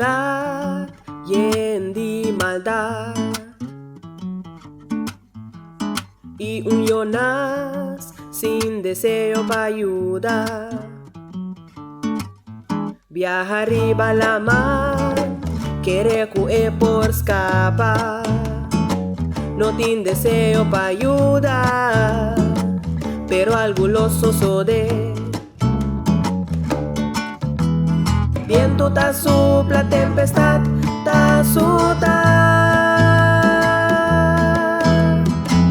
ciudad llena de maldad, y un Jonás sin deseo para ayudar. Viaja arriba la mar, quiere correr por escapar, no tiene deseo para ayudar, pero algo lo sucede. Viento ta sopla, tempestad ta azota,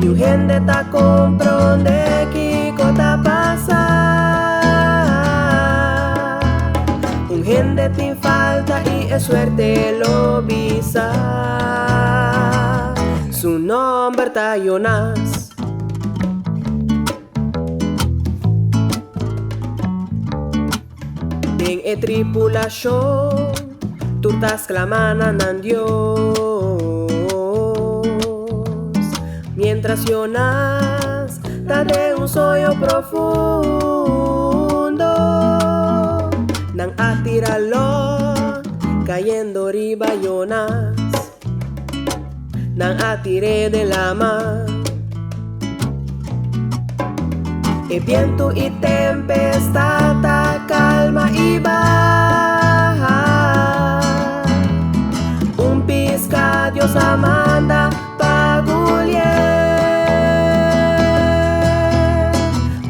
y gente ta comprende que cosa pasa. Un gente te falta y es suerte lo visa. Su nombre está Jonás. En tripulación, tú estás clamando a Dios, mientras Jonás está de un sueño profundo. Nang atiralo, cayendo arriba Jonás, nang atire de la mar. El viento y tempestad ta calma y baja. Un pizca Dios manda pa' Goliat.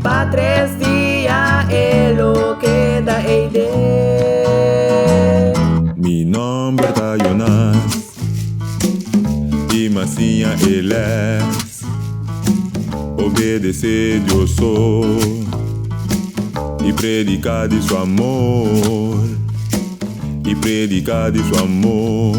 Pa' 3 días es lo que da de. Mi nombre está Jonás, y Masia él es. Obedecer Dios y predicar de su amor, y predicar de su amor.